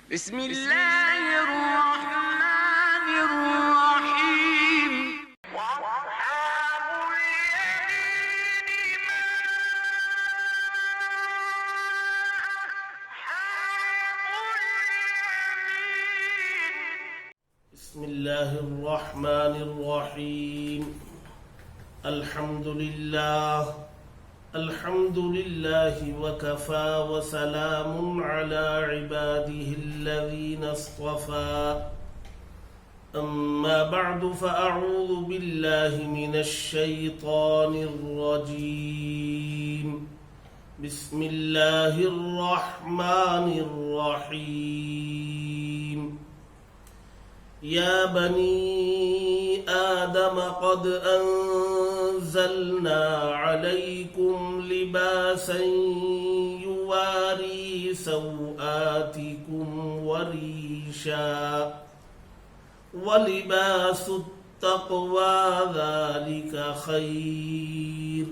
بسم اللہ الرحمن الرحیم وَأَصْحَابُ الْيَمِينِ مَا أَصْحَابُ الْيَمِينِ بسم الله الرحمن الرحيم الحمد لله وكفى وسلام على عباده الذين اصطفى أما بعد فأعوذ بالله من الشيطان الرجيم بسم الله الرحمن الرحيم يا بني آدم قد أنزلنا عليكم لباسا يواري سوآتكم وريشا ولباس التقوى ذلك خير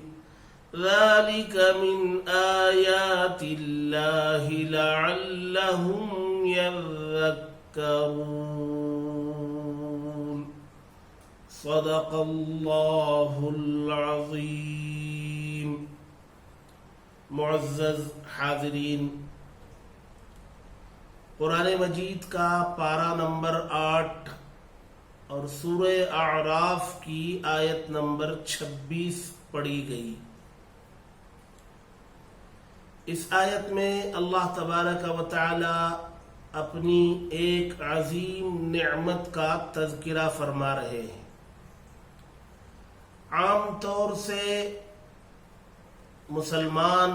ذلك من آيات الله لعلهم يذكرون صدق اللہ العظیم. معزز حاضرین، قرآن مجید کا پارہ نمبر 8 اور سورہ اعراف کی آیت نمبر 26 پڑھی گئی. اس آیت میں اللہ تبارک و تعالی اپنی ایک عظیم نعمت کا تذکرہ فرما رہے ہیں. عام طور سے مسلمان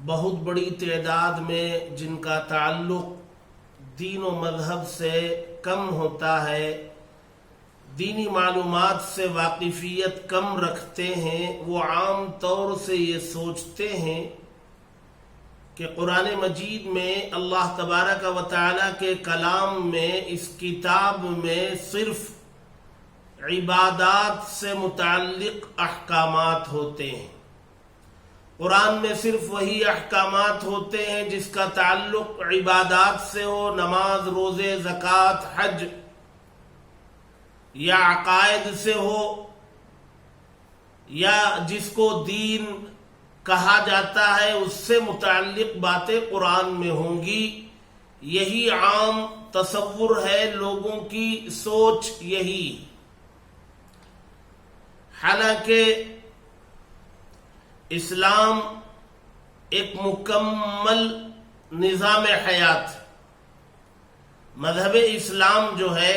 بہت بڑی تعداد میں جن کا تعلق دین و مذہب سے کم ہوتا ہے، دینی معلومات سے واقفیت کم رکھتے ہیں، وہ عام طور سے یہ سوچتے ہیں کہ قرآن مجید میں اللہ تبارک و تعالیٰ کے کلام میں، اس کتاب میں صرف عبادات سے متعلق احکامات ہوتے ہیں. قرآن میں صرف وہی احکامات ہوتے ہیں جس کا تعلق عبادات سے ہو، نماز، روزے، زکوٰۃ، حج یا عقائد سے ہو، یا جس کو دین کہا جاتا ہے اس سے متعلق باتیں قرآن میں ہوں گی. یہی عام تصور ہے، لوگوں کی سوچ یہی. حالانکہ اسلام ایک مکمل نظام حیات، مذہب اسلام جو ہے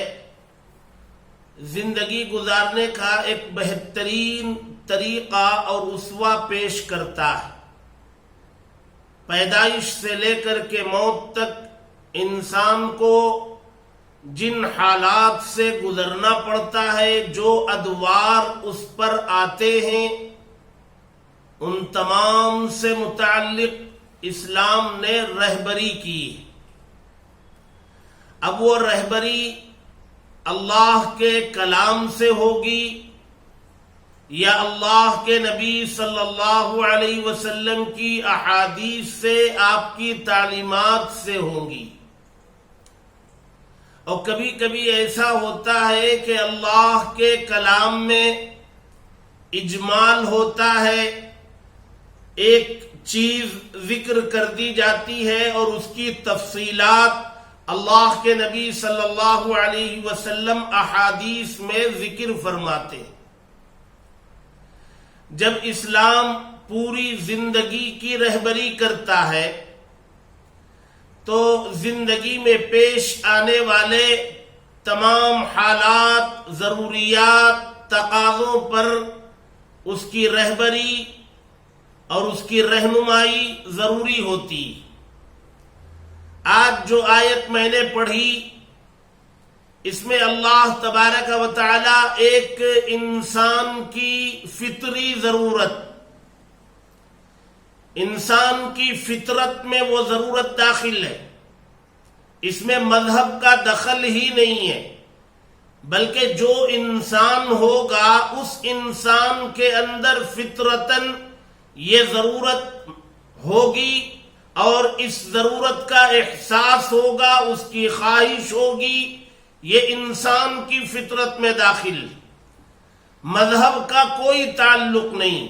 زندگی گزارنے کا ایک بہترین طریقہ اور اسوہ پیش کرتا ہے. پیدائش سے لے کر کے موت تک انسان کو جن حالات سے گزرنا پڑتا ہے، جو ادوار اس پر آتے ہیں، ان تمام سے متعلق اسلام نے رہبری کی. اب وہ رہبری اللہ کے کلام سے ہوگی یا اللہ کے نبی صلی اللہ علیہ وسلم کی احادیث سے، آپ کی تعلیمات سے ہوں گی. اور کبھی کبھی ایسا ہوتا ہے کہ اللہ کے کلام میں اجمال ہوتا ہے، ایک چیز ذکر کر دی جاتی ہے اور اس کی تفصیلات اللہ کے نبی صلی اللہ علیہ وسلم احادیث میں ذکر فرماتے ہیں. جب اسلام پوری زندگی کی رہبری کرتا ہے تو زندگی میں پیش آنے والے تمام حالات، ضروریات، تقاضوں پر اس کی رہبری اور اس کی رہنمائی ضروری ہوتی. آج جو آیت میں نے پڑھی، اس میں اللہ تبارک و تعالی ایک انسان کی فطری ضرورت، انسان کی فطرت میں وہ ضرورت داخل ہے. اس میں مذہب کا دخل ہی نہیں ہے، بلکہ جو انسان ہوگا اس انسان کے اندر فطرتاً یہ ضرورت ہوگی اور اس ضرورت کا احساس ہوگا، اس کی خواہش ہوگی، یہ انسان کی فطرت میں داخل، مذہب کا کوئی تعلق نہیں۔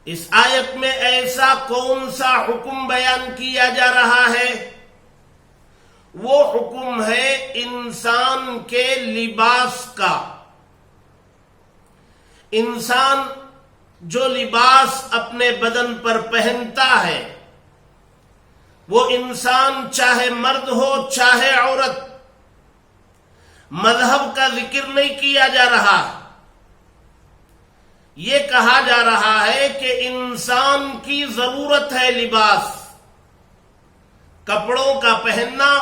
اس آیت میں ایسا کون سا حکم بیان کیا جا رہا ہے؟ وہ حکم ہے انسان کے لباس کا۔ انسان جو لباس اپنے بدن پر پہنتا ہے، وہ انسان چاہے مرد ہو چاہے عورت، مذہب کا ذکر نہیں کیا جا رہا۔ یہ کہا جا رہا ہے کہ انسان کی ضرورت ہے لباس، کپڑوں کا پہننا،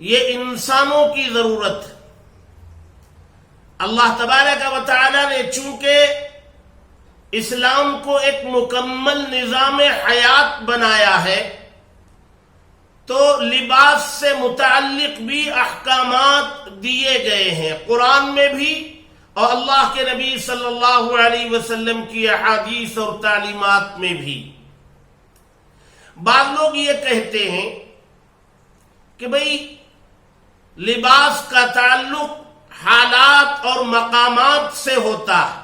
یہ انسانوں کی ضرورت ہے۔ اللہ تبارک و تعالی نے چونکہ اسلام کو ایک مکمل نظام حیات بنایا ہے، تو لباس سے متعلق بھی احکامات دیے گئے ہیں، قرآن میں بھی اور اللہ کے نبی صلی اللہ علیہ وسلم کی احادیث اور تعلیمات میں بھی۔ بعض لوگ یہ کہتے ہیں کہ بھئی لباس کا تعلق حالات اور مقامات سے ہوتا ہے،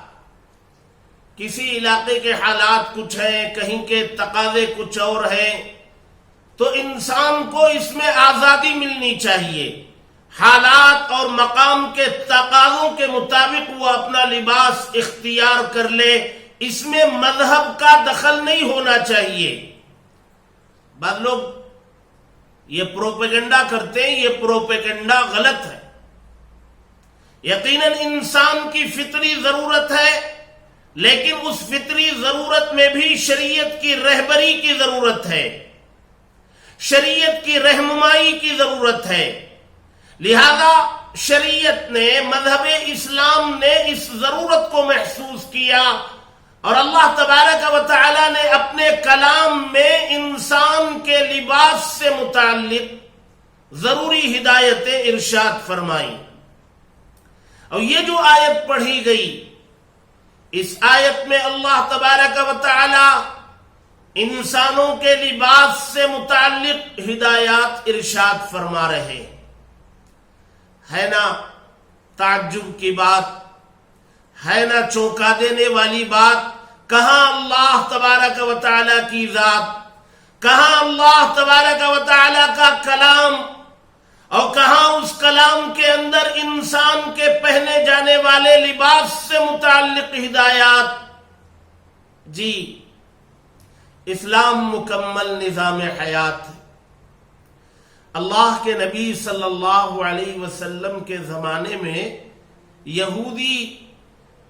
کسی علاقے کے حالات کچھ ہیں، کہیں کے تقاضے کچھ اور ہیں، تو انسان کو اس میں آزادی ملنی چاہیے، حالات اور مقام کے تقاضوں کے مطابق وہ اپنا لباس اختیار کر لے، اس میں مذہب کا دخل نہیں ہونا چاہیے۔ بعض لوگ یہ پروپیگنڈا کرتے ہیں، یہ پروپیگنڈا غلط ہے۔ یقیناً انسان کی فطری ضرورت ہے، لیکن اس فطری ضرورت میں بھی شریعت کی رہبری کی ضرورت ہے، شریعت کی رہنمائی کی ضرورت ہے۔ لہذا شریعت نے، مذہب اسلام نے اس ضرورت کو محسوس کیا، اور اللہ تبارک و تعالی نے اپنے کلام میں انسان کے لباس سے متعلق ضروری ہدایتیں ارشاد فرمائیں۔ اور یہ جو آیت پڑھی گئی، اس آیت میں اللہ تبارک و تعالی انسانوں کے لباس سے متعلق ہدایات ارشاد فرما رہے ہیں۔ ہے نا تعجب کی بات، ہے نا چونکا دینے والی بات؟ کہاں اللہ تبارک و تعالی کی ذات، کہاں اللہ تبارک و تعالی کا کلام، اور کہاں اس کلام کے اندر انسان کے پہنے جانے والے لباس سے متعلق ہدایات؟ جی، اسلام مکمل نظام حیات ہے۔ اللہ کے نبی صلی اللہ علیہ وسلم کے زمانے میں یہودی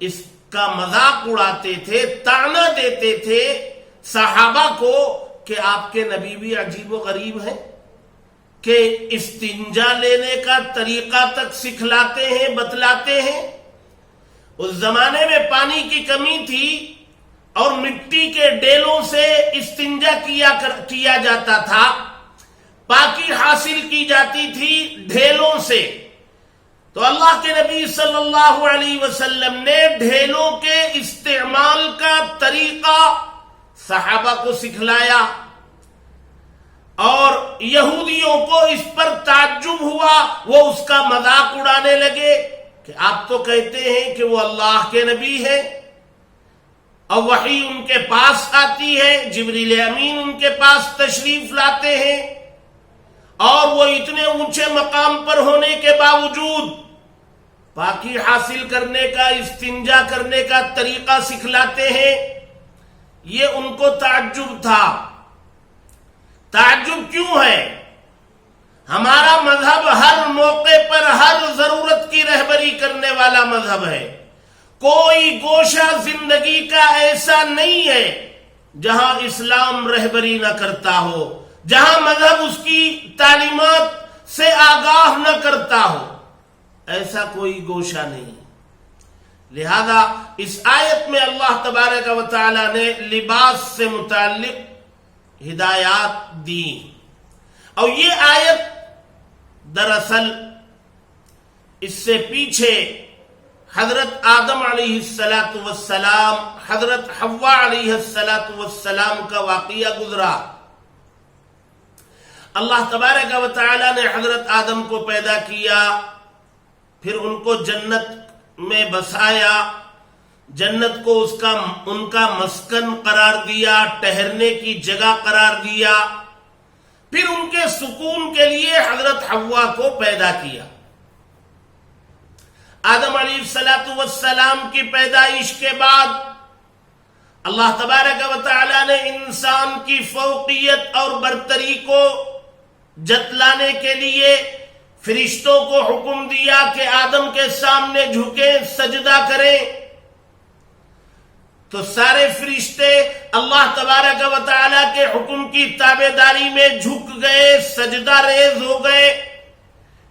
اس کا مذاق اڑاتے تھے، طعنہ دیتے تھے صحابہ کو کہ آپ کے نبی بھی عجیب و غریب ہیں، کہ استنجا لینے کا طریقہ تک سکھلاتے ہیں، بتلاتے ہیں۔ اس زمانے میں پانی کی کمی تھی اور مٹی کے ڈیلوں سے استنجا کیا جاتا تھا، پاکی حاصل کی جاتی تھی ڈھیلوں سے۔ تو اللہ کے نبی صلی اللہ علیہ وسلم نے ڈھیلوں کے استعمال کا طریقہ صحابہ کو سکھلایا، اور یہودیوں کو اس پر تعجب ہوا، وہ اس کا مذاق اڑانے لگے کہ آپ تو کہتے ہیں کہ وہ اللہ کے نبی ہیں، اور وحی ان کے پاس آتی ہے، جبریل امین ان کے پاس تشریف لاتے ہیں، اور وہ اتنے اونچے مقام پر ہونے کے باوجود پاکی حاصل کرنے کا، استنجا کرنے کا طریقہ سکھلاتے ہیں۔ یہ ان کو تعجب تھا۔ تعجب کیوں ہے؟ ہمارا مذہب ہر موقع پر ہر ضرورت کی رہبری کرنے والا مذہب ہے۔ کوئی گوشہ زندگی کا ایسا نہیں ہے جہاں اسلام رہبری نہ کرتا ہو، جہاں مذہب اس کی تعلیمات سے آگاہ نہ کرتا ہو، ایسا کوئی گوشہ نہیں۔ لہذا اس آیت میں اللہ تبارک و تعالی نے لباس سے متعلق ہدایات دی، اور یہ آیت دراصل اس سے پیچھے حضرت آدم علیہ السلام حضرت حوا علیہ السلام کا واقعہ گزرا. اللہ تبارک و تعالی نے حضرت آدم کو پیدا کیا، پھر ان کو جنت میں بسایا، جنت کو ان کا مسکن قرار دیا، ٹہرنے کی جگہ قرار دیا، پھر ان کے سکون کے لیے حضرت حوا کو پیدا کیا. آدم علیہ السلام کی پیدائش کے بعد اللہ تبارک و تعالی نے انسان کی فوقیت اور برتری کو جتلانے کے لیے فرشتوں کو حکم دیا کہ آدم کے سامنے جھکیں، سجدہ کریں. تو سارے فرشتے اللہ تبارک و تعالی کے حکم کی تابعداری میں جھک گئے، سجدہ ریز ہو گئے.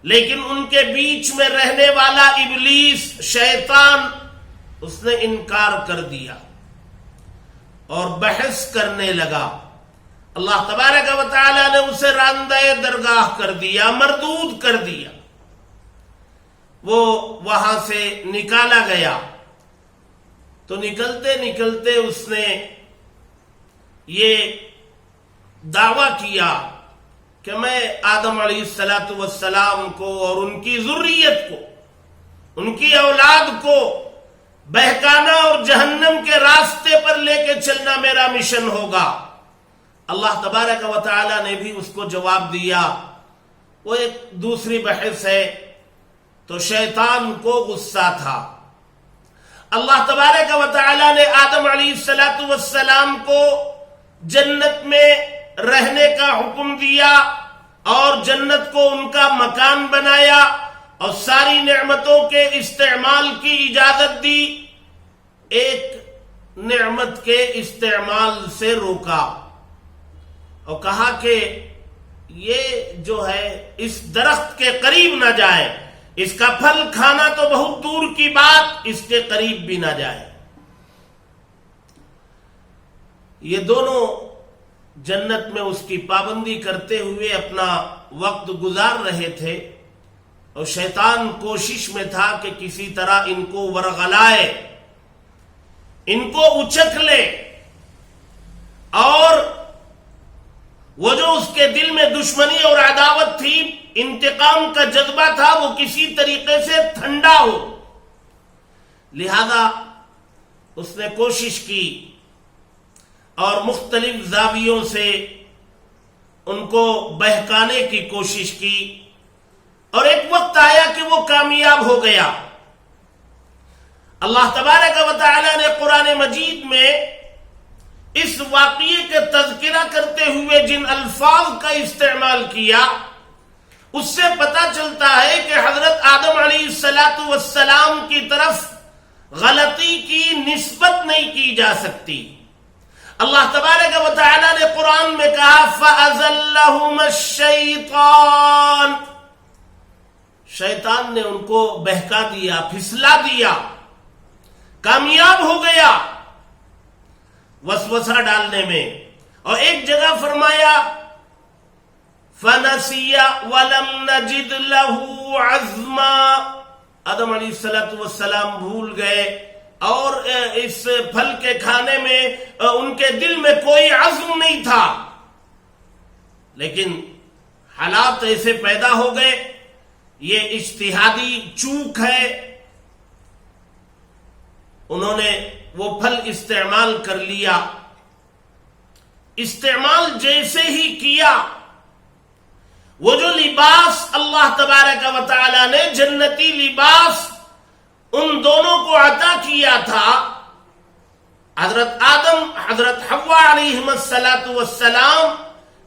لیکن ان کے بیچ میں رہنے والا ابلیس، شیطان، اس نے انکار کر دیا اور بحث کرنے لگا. اللہ تبارک و تعالی نے اسے راندہ درگاہ کر دیا، مردود کر دیا. وہ وہاں سے نکالا گیا تو نکلتے نکلتے اس نے یہ دعویٰ کیا کہ میں آدم علیہ السلام کو اور ان کی ذریت کو، ان کی اولاد کو بہکانا اور جہنم کے راستے پر لے کے چلنا میرا مشن ہوگا. اللہ تبارک و تعالی نے بھی اس کو جواب دیا. وہ ایک دوسری بحث ہے. تو شیطان کو غصہ تھا. اللہ تبارک و تعالی نے آدم علیہ السلام کو جنت میں رہنے کا حکم دیا اور جنت کو ان کا مکان بنایا اور ساری نعمتوں کے استعمال کی اجازت دی. ایک نعمت کے استعمال سے روکا اور کہا کہ یہ جو ہے اس درخت کے قریب نہ جائے، اس کا پھل کھانا تو بہت دور کی بات، اس کے قریب بھی نہ جائے. یہ دونوں جنت میں اس کی پابندی کرتے ہوئے اپنا وقت گزار رہے تھے اور شیطان کوشش میں تھا کہ کسی طرح ان کو ورغلائے، ان کو اچک لے، اور وہ جو اس کے دل میں دشمنی اور عداوت تھی، انتقام کا جذبہ تھا، وہ کسی طریقے سے ٹھنڈا ہو. لہذا اس نے کوشش کی اور مختلف زاویوں سے ان کو بہکانے کی کوشش کی، اور ایک وقت آیا کہ وہ کامیاب ہو گیا. اللہ تبارک و تعالی نے قرآن مجید میں اس واقعے کے تذکرہ کرتے ہوئے جن الفاظ کا استعمال کیا، اس سے پتہ چلتا ہے کہ حضرت آدم علیہ السلام کی طرف غلطی کی نسبت نہیں کی جا سکتی. اللہ تبارک و تعالی نے قرآن میں کہا فَأَزَلَّهُمَا الشَّيْطَانُ، شیطان نے ان کو بہکا دیا، پھسلا دیا، کامیاب ہو گیا وسوسہ ڈالنے میں. اور ایک جگہ فرمایا فَنَسِيَ وَلَمْ نَجِدْ لَهُ عَزْمًا، آدم علیہ السلام بھول گئے اور اس پھل کے کھانے میں ان کے دل میں کوئی عزم نہیں تھا. لیکن حالات ایسے پیدا ہو گئے، یہ اجتہادی چوک ہے، انہوں نے وہ پھل استعمال کر لیا. استعمال جیسے ہی کیا، وہ جو لباس اللہ تبارک و تعالی نے جنتی لباس ان دونوں کو عطا کیا تھا، حضرت آدم، حضرت حوا علیہ السلام،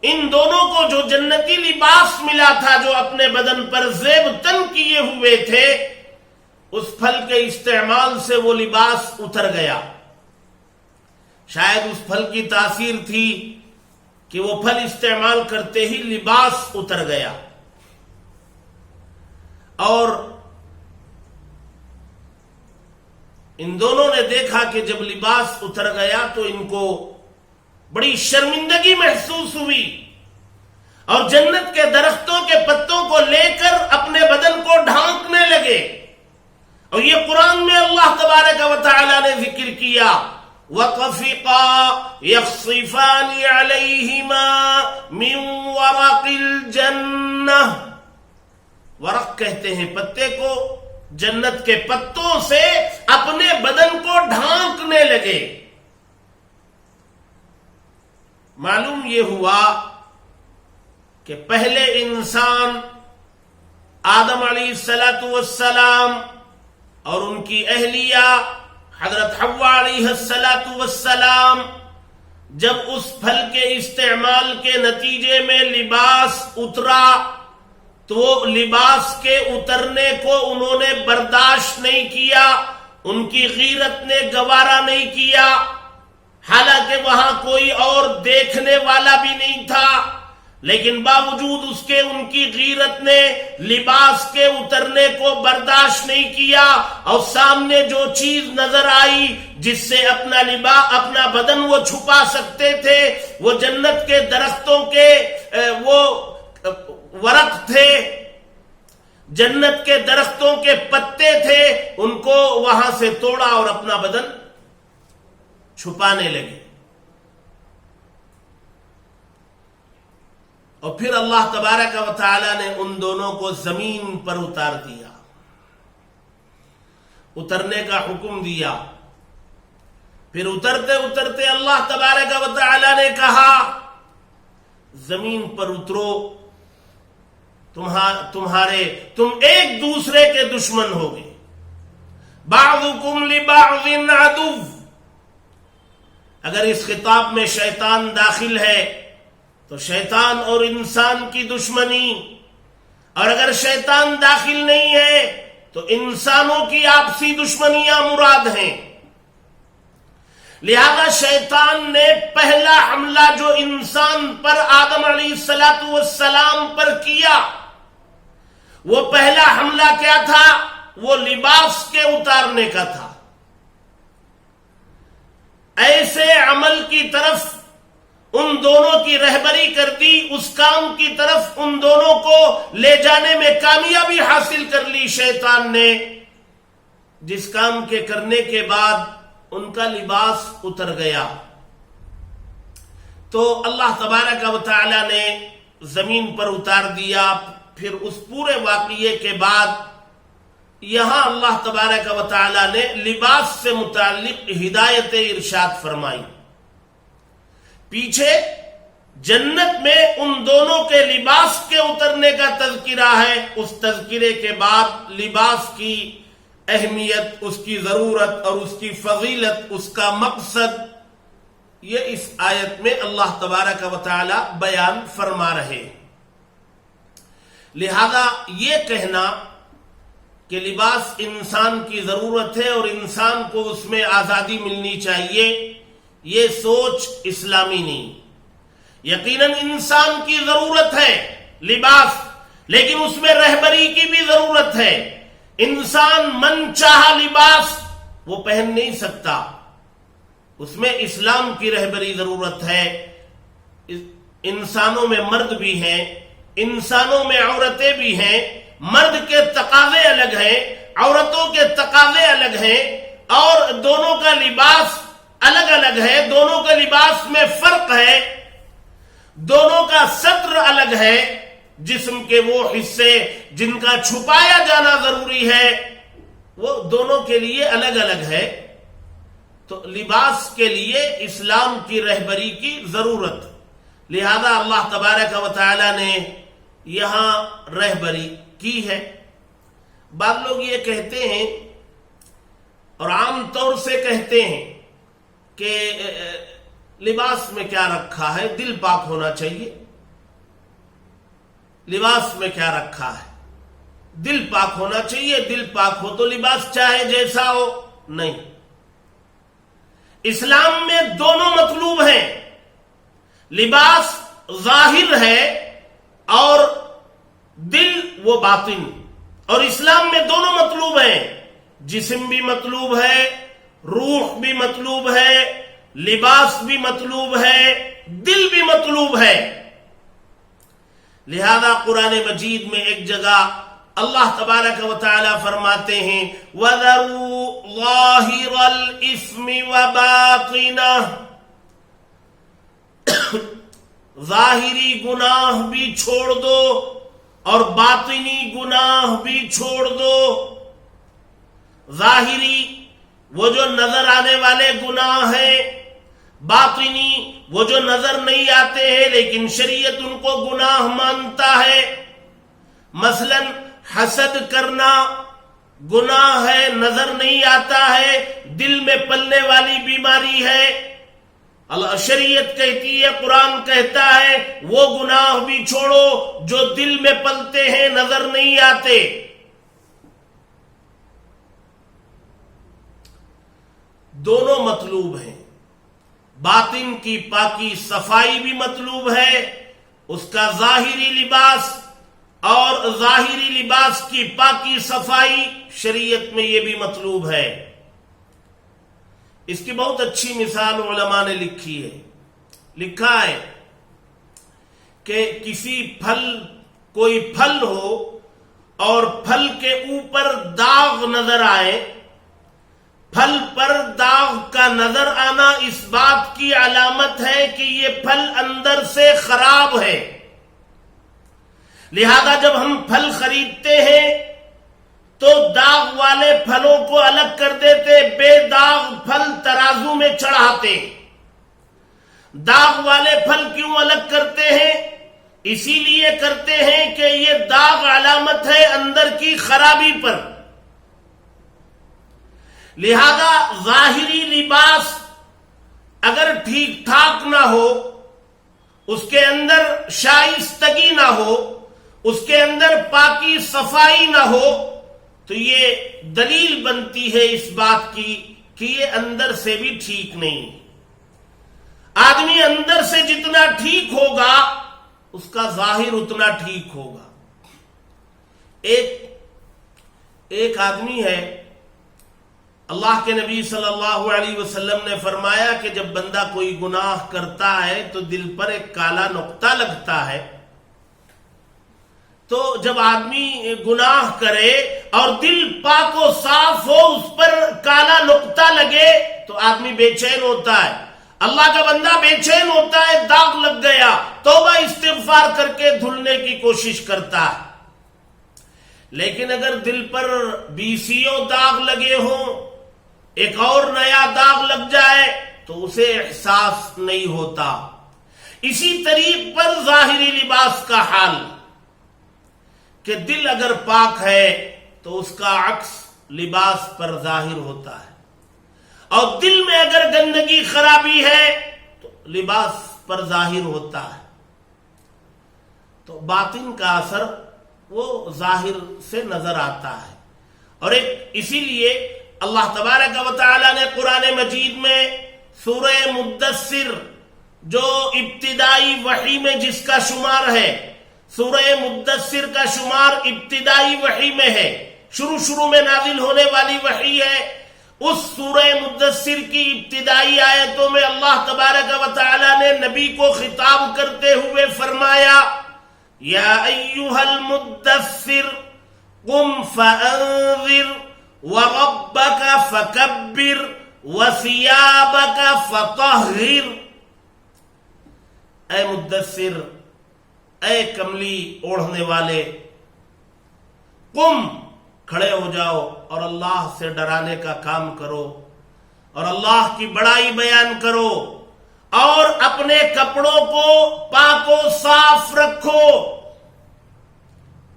ان دونوں کو جو جنتی لباس ملا تھا، جو اپنے بدن پر زیب تن کیے ہوئے تھے، اس پھل کے استعمال سے وہ لباس اتر گیا. شاید اس پھل کی تاثیر تھی کہ وہ پھل استعمال کرتے ہی لباس اتر گیا. اور ان دونوں نے دیکھا کہ جب لباس اتر گیا تو ان کو بڑی شرمندگی محسوس ہوئی، اور جنت کے درختوں کے پتوں کو لے کر اپنے بدن کو ڈھانکنے لگے اور یہ قرآن میں اللہ تبارک و تعالی نے ذکر کیا وَطَفِقَا يَخْصِفَانِ عَلَيْهِمَا مِنْ وَرَقِ الْجَنَّةِ، ورق کہتے ہیں پتے کو، جنت کے پتوں سے اپنے بدن کو ڈھانکنے لگے۔ معلوم یہ ہوا کہ پہلے انسان آدم علیہ السلام اور ان کی اہلیہ حضرت حوا علیہ السلام جب اس پھل کے استعمال کے نتیجے میں لباس اترا تو وہ لباس کے اترنے کو انہوں نے برداشت نہیں کیا، ان کی غیرت نے گوارا نہیں کیا، حالانکہ وہاں کوئی اور دیکھنے والا بھی نہیں تھا، لیکن باوجود اس کے ان کی غیرت نے لباس کے اترنے کو برداشت نہیں کیا، اور سامنے جو چیز نظر آئی جس سے اپنا بدن وہ چھپا سکتے تھے وہ جنت کے درختوں کے وہ ورق تھے، جنت کے درختوں کے پتے تھے، ان کو وہاں سے توڑا اور اپنا بدن چھپانے لگے۔ اور پھر اللہ تبارک و تعالی نے ان دونوں کو زمین پر اتار دیا، اترنے کا حکم دیا۔ پھر اترتے اترتے اللہ تبارک و تعالی نے کہا زمین پر اترو، تم ایک دوسرے کے دشمن ہوگے، بعضکم لبعض عدو۔ اگر اس خطاب میں شیطان داخل ہے تو شیطان اور انسان کی دشمنی، اور اگر شیطان داخل نہیں ہے تو انسانوں کی آپسی دشمنیاں مراد ہیں۔ لہذا شیطان نے پہلا حملہ جو انسان پر آدم علیہ السلام پر کیا، وہ پہلا حملہ کیا تھا؟ وہ لباس کے اتارنے کا تھا۔ ایسے عمل کی طرف ان دونوں کی رہبری کر دی، اس کام کی طرف ان دونوں کو لے جانے میں کامیابی حاصل کر لی شیطان نے، جس کام کے کرنے کے بعد ان کا لباس اتر گیا۔ تو اللہ تبارک و تعالی نے زمین پر اتار دیا۔ پھر اس پورے واقعے کے بعد یہاں اللہ تبارک و تعالی نے لباس سے متعلق ہدایت ارشاد فرمائی۔ پیچھے جنت میں ان دونوں کے لباس کے اترنے کا تذکرہ ہے، اس تذکرے کے بعد لباس کی اہمیت، اس کی ضرورت اور اس کی فضیلت، اس کا مقصد، یہ اس آیت میں اللہ تبارک و تعالی بیان فرما رہے۔ لہذا یہ کہنا کہ لباس انسان کی ضرورت ہے اور انسان کو اس میں آزادی ملنی چاہیے، یہ سوچ اسلامی نہیں۔ یقیناً انسان کی ضرورت ہے لباس، لیکن اس میں رہبری کی بھی ضرورت ہے۔ انسان من چاہا لباس وہ پہن نہیں سکتا، اس میں اسلام کی رہبری ضرورت ہے۔ انسانوں میں مرد بھی ہیں، انسانوں میں عورتیں بھی ہیں، مرد کے تقاضے الگ ہیں، عورتوں کے تقاضے الگ ہیں، اور دونوں کا لباس الگ الگ ہے، دونوں کے لباس میں فرق ہے، دونوں کا ستر الگ ہے، جسم کے وہ حصے جن کا چھپایا جانا ضروری ہے وہ دونوں کے لیے الگ الگ ہے۔ تو لباس کے لیے اسلام کی رہبری کی ضرورت، لہذا اللہ تبارک و تعالی نے یہاں رہبری کی ہے۔ بعض لوگ یہ کہتے ہیں اور عام طور سے کہتے ہیں کہ لباس میں کیا رکھا ہے، دل پاک ہونا چاہیے۔ لباس میں کیا رکھا ہے، دل پاک ہونا چاہیے، دل پاک ہو تو لباس چاہے جیسا ہو۔ نہیں، اسلام میں دونوں مطلوب ہیں، لباس ظاہر ہے اور دل وہ باطن، اور اسلام میں دونوں مطلوب ہیں، جسم بھی مطلوب ہے، روح بھی مطلوب ہے، لباس بھی مطلوب ہے، دل بھی مطلوب ہے۔ لہذا قرآن مجید میں ایک جگہ اللہ تبارک و تعالی فرماتے ہیں وَذَرُوا ظَاهِرَ الْإِثْمِ وَبَاطِنَهُ، ظاہری گناہ بھی چھوڑ دو اور باطنی گناہ بھی چھوڑ دو۔ ظاہری وہ جو نظر آنے والے گناہ ہیں، باطنی وہ جو نظر نہیں آتے ہیں لیکن شریعت ان کو گناہ مانتا ہے۔ مثلا حسد کرنا گناہ ہے، نظر نہیں آتا ہے، دل میں پلنے والی بیماری ہے، شریعت کہتی ہے، قرآن کہتا ہے وہ گناہ بھی چھوڑو جو دل میں پلتے ہیں، نظر نہیں آتے۔ دونوں مطلوب ہیں، باطن کی پاکی صفائی بھی مطلوب ہے، اس کا ظاہری لباس اور ظاہری لباس کی پاکی صفائی شریعت میں یہ بھی مطلوب ہے۔ اس کی بہت اچھی مثال علماء نے لکھی ہے، لکھا ہے کہ کسی کوئی پھل ہو اور پھل کے اوپر داغ نظر آئے، پھل پر داغ کا نظر آنا اس بات کی علامت ہے کہ یہ پھل اندر سے خراب ہے۔ لہذا جب ہم پھل خریدتے ہیں تو داغ والے پھلوں کو الگ کر دیتے، بے داغ پھل ترازو میں چڑھاتے۔ داغ والے پھل کیوں الگ کرتے ہیں؟ اسی لیے کرتے ہیں کہ یہ داغ علامت ہے اندر کی خرابی پر۔ لہذا ظاہری لباس اگر ٹھیک ٹھاک نہ ہو، اس کے اندر شائستگی نہ ہو، اس کے اندر پاکی صفائی نہ ہو، تو یہ دلیل بنتی ہے اس بات کی کہ یہ اندر سے بھی ٹھیک نہیں۔ آدمی اندر سے جتنا ٹھیک ہوگا اس کا ظاہر اتنا ٹھیک ہوگا۔ ایک آدمی ہے، اللہ کے نبی صلی اللہ علیہ وسلم نے فرمایا کہ جب بندہ کوئی گناہ کرتا ہے تو دل پر ایک کالا نقطہ لگتا ہے۔ تو جب آدمی گناہ کرے اور دل پاک و صاف ہو، اس پر کالا نقطہ لگے تو آدمی بے چین ہوتا ہے، اللہ کا بندہ بے چین ہوتا ہے، داغ لگ گیا، توبہ استغفار کر کے دھلنے کی کوشش کرتا ہے۔ لیکن اگر دل پر 20 داغ لگے ہوں، ایک اور نیا داغ لگ جائے تو اسے احساس نہیں ہوتا۔ اسی طریق پر ظاہری لباس کا حال کہ دل اگر پاک ہے تو اس کا عکس لباس پر ظاہر ہوتا ہے، اور دل میں اگر گندگی خرابی ہے تو لباس پر ظاہر ہوتا ہے۔ تو باطن کا اثر وہ ظاہر سے نظر آتا ہے۔ اور اسی لیے اللہ تبارک و تعالی نے قرآن مجید میں سورہ مدثر جو ابتدائی وحی میں جس کا شمار ہے، سورہ مدثر کا شمار ابتدائی وحی میں ہے، شروع میں نازل ہونے والی وحی ہے۔ اس سورہ مدثر کی ابتدائی آیتوں میں اللہ تبارک و تعالی نے نبی کو خطاب کرتے ہوئے فرمایا یا ایھا المدثر قم فانذر وربک فکبر وثیابک فطہر۔ اے مدثر، اے کملی اوڑھنے والے، قم، کھڑے ہو جاؤ اور اللہ سے ڈرانے کا کام کرو اور اللہ کی بڑائی بیان کرو اور اپنے کپڑوں کو پاک و صاف رکھو۔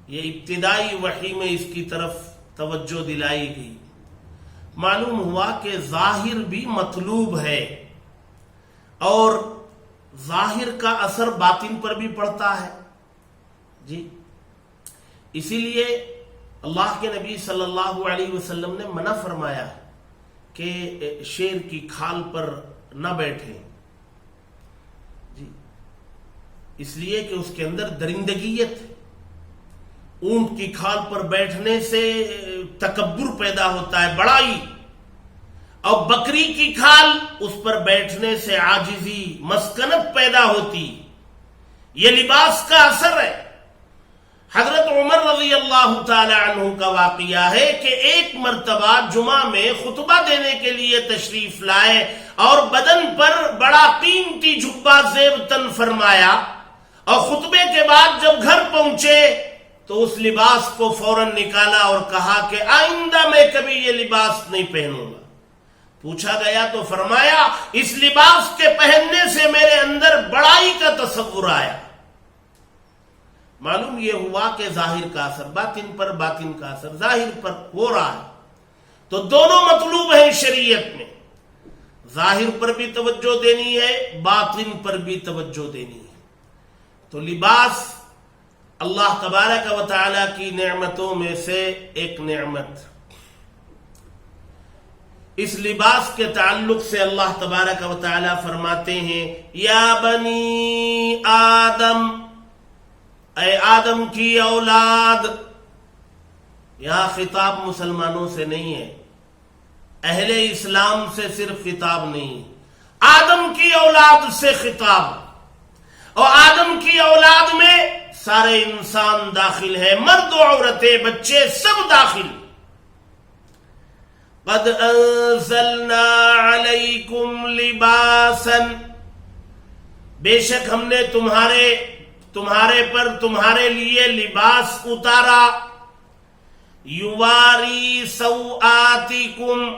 یہ ابتدائی وحی میں اس کی طرف توجہ دلائی گئی۔ معلوم ہوا کہ ظاہر بھی مطلوب ہے اور ظاہر کا اثر باطن پر بھی پڑتا ہے۔ جی، اسی لیے اللہ کے نبی صلی اللہ علیہ وسلم نے منع فرمایا کہ شیر کی کھال پر نہ بیٹھیں، جی، اس لیے کہ اس کے اندر درندگیت، اونٹ کی کھال پر بیٹھنے سے تکبر پیدا ہوتا ہے، بڑائی، اور بکری کی کھال، اس پر بیٹھنے سے عاجزی، مسکنت پیدا ہوتی۔ یہ لباس کا اثر ہے۔ حضرت عمر رضی اللہ تعالی عنہ کا واقعہ ہے کہ ایک مرتبہ جمعہ میں خطبہ دینے کے لیے تشریف لائے اور بدن پر بڑا قیمتی جبہ زیب تن فرمایا، اور خطبے کے بعد جب گھر پہنچے تو اس لباس کو فوراً نکالا اور کہا کہ آئندہ میں کبھی یہ لباس نہیں پہنوں گا۔ پوچھا گیا تو فرمایا اس لباس کے پہننے سے میرے اندر بڑائی کا تصور آیا۔ معلوم یہ ہوا کہ ظاہر کا اثر باطن پر، باطن کا اثر ظاہر پر ہو رہا ہے۔ تو دونوں مطلوب ہیں شریعت میں، ظاہر پر بھی توجہ دینی ہے، باطن پر بھی توجہ دینی ہے۔ تو لباس اللہ تبارک و تعالی کی نعمتوں میں سے ایک نعمت۔ اس لباس کے تعلق سے اللہ تبارک و تعالی فرماتے ہیں یا بنی آدم، اے آدم کی اولاد۔ یہاں خطاب مسلمانوں سے نہیں ہے، اہل اسلام سے صرف خطاب نہیں، آدم کی اولاد سے خطاب، اور آدم کی اولاد میں سارے انسان داخل ہیں، مرد و عورتیں، بچے سب داخل۔ قد انزلنا علیکم لباسا، بے شک ہم نے تمہارے پر تمہارے لیے لباس اتارا، یواری سوآتکم،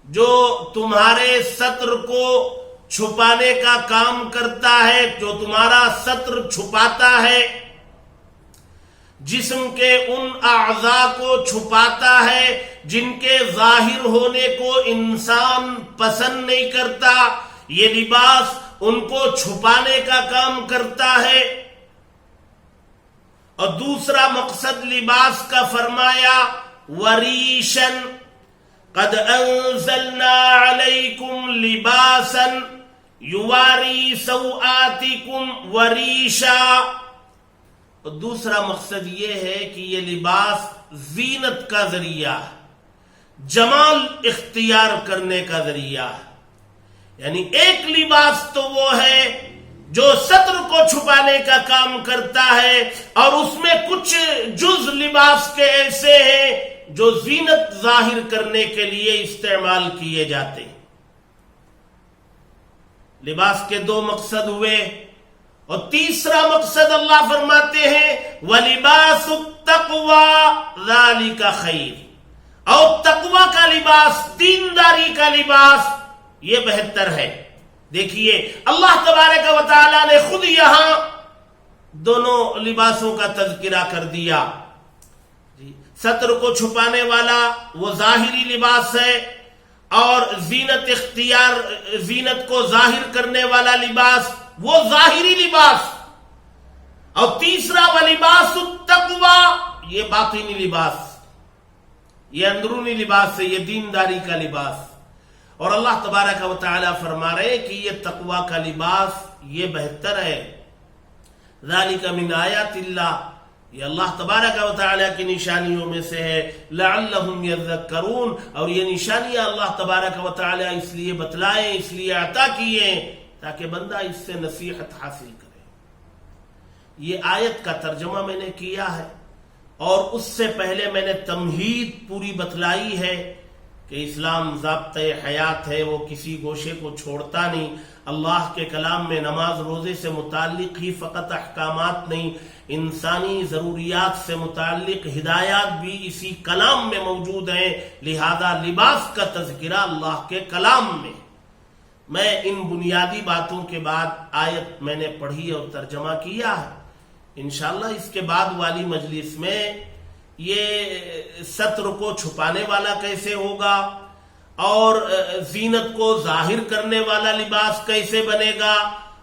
جو تمہارے ستر کو چھپانے کا کام کرتا ہے، جو تمہارا ستر چھپاتا ہے، جسم کے ان اعضاء کو چھپاتا ہے جن کے ظاہر ہونے کو انسان پسند نہیں کرتا، یہ لباس ان کو چھپانے کا کام کرتا ہے۔ اور دوسرا مقصد لباس کا فرمایا وریشن، قد انزلنا علیکم لباسا یواری سوآتکم وریشا۔ اور دوسرا مقصد یہ ہے کہ یہ لباس زینت کا ذریعہ، جمال اختیار کرنے کا ذریعہ ہے۔ یعنی ایک لباس تو وہ ہے جو ستر کو چھپانے کا کام کرتا ہے، اور اس میں کچھ جز لباس کے ایسے ہیں جو زینت ظاہر کرنے کے لیے استعمال کیے جاتے ہیں۔ لباس کے دو مقصد ہوئے، اور تیسرا مقصد اللہ فرماتے ہیں وَلِبَاسُ التَّقْوَى ذَلِكَ خَيْرٌ، اور تقوی کا لباس، دینداری کا لباس یہ بہتر ہے۔ دیکھیے اللہ تبارک و تعالی نے خود یہاں دونوں لباسوں کا تذکرہ کر دیا۔ ستر کو چھپانے والا وہ ظاہری لباس ہے، اور زینت کو ظاہر کرنے والا لباس وہ ظاہری لباس، اور تیسرا وَلِبَاسُ التَّقْوَى یہ باطنی لباس، یہ اندرونی لباس ہے، یہ دینداری کا لباس۔ اور اللہ تبارک و تعالی فرما رہے کہ یہ تقوی کا لباس یہ بہتر ہے۔ ذالک من آیات اللہ، یہ اللہ تبارک و تعالی کی نشانیوں میں سے ہے، لعلہم یذکرون، اور یہ نشانیاں اللہ تبارک و تعالی اس لیے بتلائیں، اس لیے عطا کیے تاکہ بندہ اس سے نصیحت حاصل کرے۔ یہ آیت کا ترجمہ میں نے کیا ہے، اور اس سے پہلے میں نے تمہید پوری بتلائی ہے کہ اسلام ضابطۂ حیات ہے، وہ کسی گوشے کو چھوڑتا نہیں۔ اللہ کے کلام میں نماز روزے سے متعلق ہی فقط احکامات نہیں، انسانی ضروریات سے متعلق ہدایات بھی اسی کلام میں موجود ہیں، لہذا لباس کا تذکرہ اللہ کے کلام میں۔ میں ان بنیادی باتوں کے بعد آیت میں نے پڑھی اور ترجمہ کیا ہے۔ انشاءاللہ اس کے بعد والی مجلس میں یہ ستر کو چھپانے والا کیسے ہوگا، اور زینت کو ظاہر کرنے والا لباس کیسے بنے گا،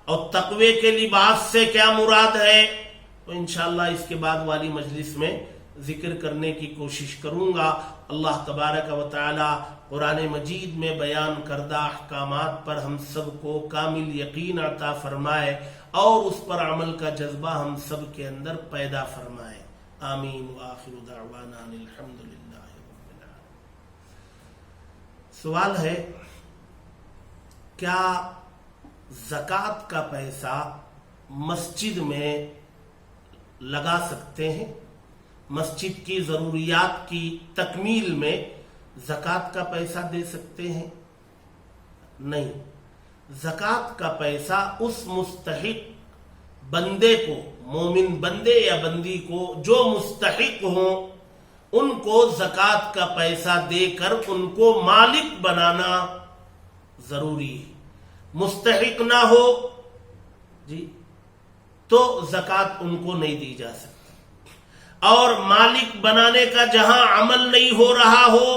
اور تقوی کے لباس سے کیا مراد ہے، تو انشاءاللہ اس کے بعد والی مجلس میں ذکر کرنے کی کوشش کروں گا۔ اللہ تبارک و تعالی قرآن مجید میں بیان کردہ احکامات پر ہم سب کو کامل یقین عطا فرمائے، اور اس پر عمل کا جذبہ ہم سب کے اندر پیدا فرمائے۔ آمین وآخر دعوانا ان الحمدللہ رب العالمین۔ سوال ہے کیا زکوٰۃ کا پیسہ مسجد میں لگا سکتے ہیں؟ مسجد کی ضروریات کی تکمیل میں زکوٰۃ کا پیسہ دے سکتے ہیں؟ نہیں، زکوٰۃ کا پیسہ اس مستحق بندے کو، مومن بندے یا بندی کو جو مستحق ہوں، ان کو زکوٰۃ کا پیسہ دے کر ان کو مالک بنانا ضروری ہے۔ مستحق نہ ہو جی تو زکوٰۃ ان کو نہیں دی جا سکتی، اور مالک بنانے کا جہاں عمل نہیں ہو رہا ہو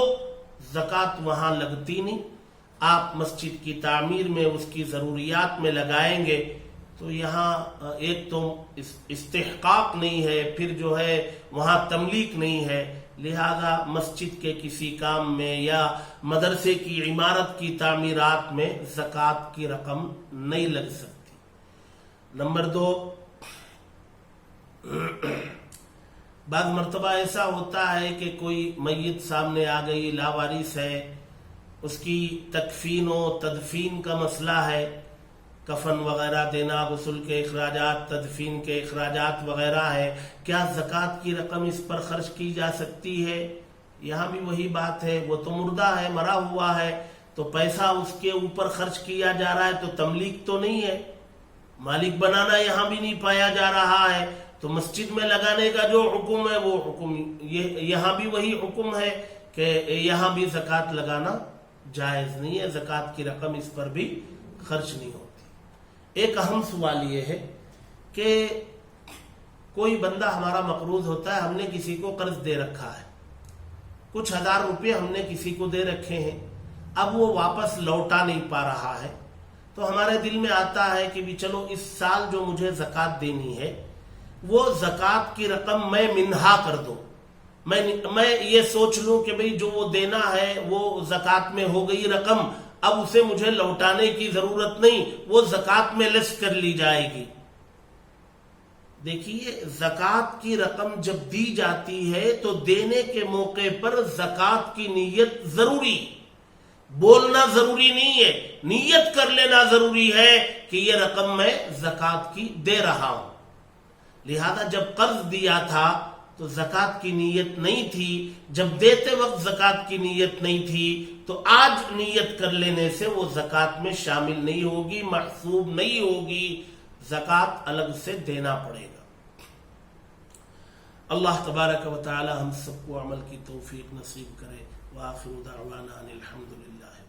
زکوٰۃ وہاں لگتی نہیں۔ آپ مسجد کی تعمیر میں، اس کی ضروریات میں لگائیں گے تو یہاں ایک تو استحقاق نہیں ہے، پھر جو ہے وہاں تملیک نہیں ہے، لہذا مسجد کے کسی کام میں یا مدرسے کی عمارت کی تعمیرات میں زکوٰۃ کی رقم نہیں لگ سکتی۔ نمبر 2، بعض مرتبہ ایسا ہوتا ہے کہ کوئی میت سامنے آ گئی، لاوارث ہے، اس کی تکفین و تدفین کا مسئلہ ہے، کفن وغیرہ دینا، غسل کے اخراجات، تدفین کے اخراجات وغیرہ ہے، کیا زکوٰۃ کی رقم اس پر خرچ کی جا سکتی ہے؟ یہاں بھی وہی بات ہے، وہ تو مردہ ہے، مرا ہوا ہے، تو پیسہ اس کے اوپر خرچ کیا جا رہا ہے تو تملیک تو نہیں ہے، مالک بنانا یہاں بھی نہیں پایا جا رہا ہے، تو مسجد میں لگانے کا جو حکم ہے وہ حکم یہاں بھی وہی حکم ہے کہ یہاں بھی زکوٰۃ لگانا جائز نہیں ہے، زکوٰۃ کی رقم اس پر بھی خرچ نہیں ہوتی۔ ایک اہم سوال یہ ہے کہ کوئی بندہ ہمارا مقروض ہوتا ہے، ہم نے کسی کو قرض دے رکھا ہے، کچھ ہزار روپے ہم نے کسی کو دے رکھے ہیں، اب وہ واپس لوٹا نہیں پا رہا ہے، تو ہمارے دل میں آتا ہے کہ بھی چلو اس سال جو مجھے زکوٰۃ دینی ہے وہ زکوٰۃ کی رقم میں منہا کر دوں، میں یہ سوچ لوں کہ بھئی جو وہ دینا ہے وہ زکوٰۃ میں ہو گئی رقم، اب اسے مجھے لوٹانے کی ضرورت نہیں، وہ زکوٰۃ میں لیس کر لی جائے گی۔ دیکھیے، زکوٰۃ کی رقم جب دی جاتی ہے تو دینے کے موقع پر زکوٰۃ کی نیت ضروری، بولنا ضروری نہیں ہے، نیت کر لینا ضروری ہے کہ یہ رقم میں زکوٰۃ کی دے رہا ہوں۔ لہذا جب قرض دیا تھا تو زکوٰۃ کی نیت نہیں تھی، جب دیتے وقت زکوٰۃ کی نیت نہیں تھی، تو آج نیت کر لینے سے وہ زکوٰۃ میں شامل نہیں ہوگی، محسوب نہیں ہوگی، زکوٰۃ الگ سے دینا پڑے گا۔ اللہ تبارک و تعالی ہم سب کو عمل کی توفیق نصیب کرے۔ وآخر دعوانا ان الحمد للہ۔